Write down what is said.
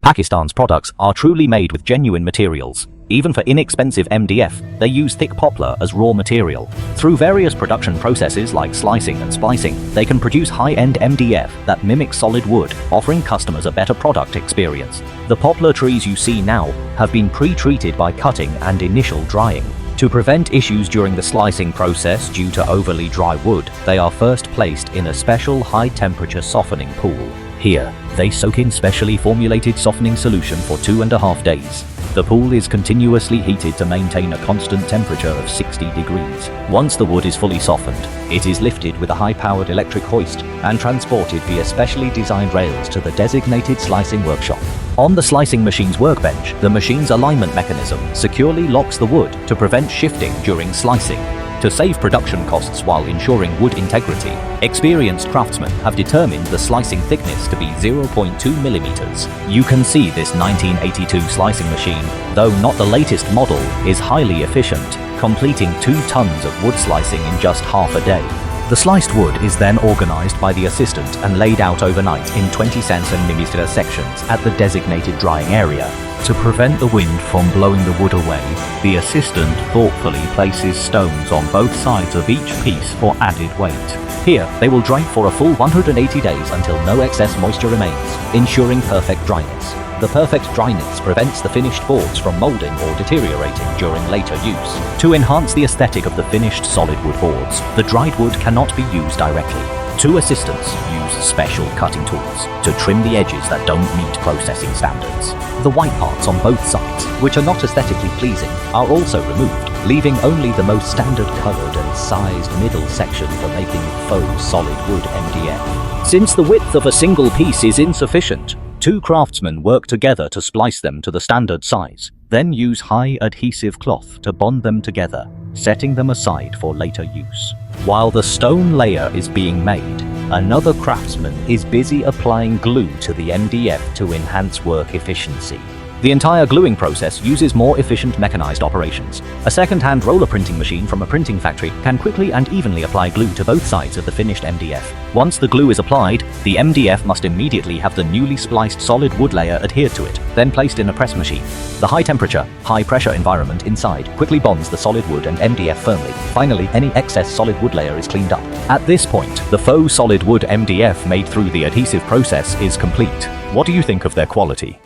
Pakistan's products are truly made with genuine materials. Even for inexpensive MDF, they use thick poplar as raw material. Through various production processes like slicing and splicing, they can produce high-end MDF that mimics solid wood, offering customers a better product experience. The poplar trees you see now have been pre-treated by cutting and initial drying. To prevent issues during the slicing process due to overly dry wood, they are first placed in a special high-temperature softening pool. Here, they soak in specially formulated softening solution for 2.5 days. The pool is continuously heated to maintain a constant temperature of 60 degrees. Once the wood is fully softened, it is lifted with a high-powered electric hoist and transported via specially designed rails to the designated slicing workshop. On the slicing machine's workbench, the machine's alignment mechanism securely locks the wood to prevent shifting during slicing. To save production costs while ensuring wood integrity, experienced craftsmen have determined the slicing thickness to be 0.2 millimeters. You can see this 1982 slicing machine, though not the latest model, is highly efficient, completing 2 tons of wood slicing in just half a day. The sliced wood is then organized by the assistant and laid out overnight in 20 cm sections at the designated drying area. To prevent the wind from blowing the wood away, the assistant thoughtfully places stones on both sides of each piece for added weight. Here, they will dry for a full 180 days until no excess moisture remains, ensuring perfect dryness. The perfect dryness prevents the finished boards from molding or deteriorating during later use. To enhance the aesthetic of the finished solid wood boards, the dried wood cannot be used directly. 2 assistants use special cutting tools to trim the edges that don't meet processing standards. The white parts on both sides, which are not aesthetically pleasing, are also removed, leaving only the most standard colored and sized middle section for making faux solid wood MDF. Since the width of a single piece is insufficient, 2 craftsmen work together to splice them to the standard size, then use high adhesive cloth to bond them together, setting them aside for later use. While the stone layer is being made, another craftsman is busy applying glue to the MDF to enhance work efficiency. The entire gluing process uses more efficient mechanized operations. A second-hand roller printing machine from a printing factory can quickly and evenly apply glue to both sides of the finished MDF. Once the glue is applied, the MDF must immediately have the newly spliced solid wood layer adhered to it, then placed in a press machine. The high-temperature, high-pressure environment inside quickly bonds the solid wood and MDF firmly. Finally, any excess solid wood layer is cleaned up. At this point, the faux solid wood MDF made through the adhesive process is complete. What do you think of their quality?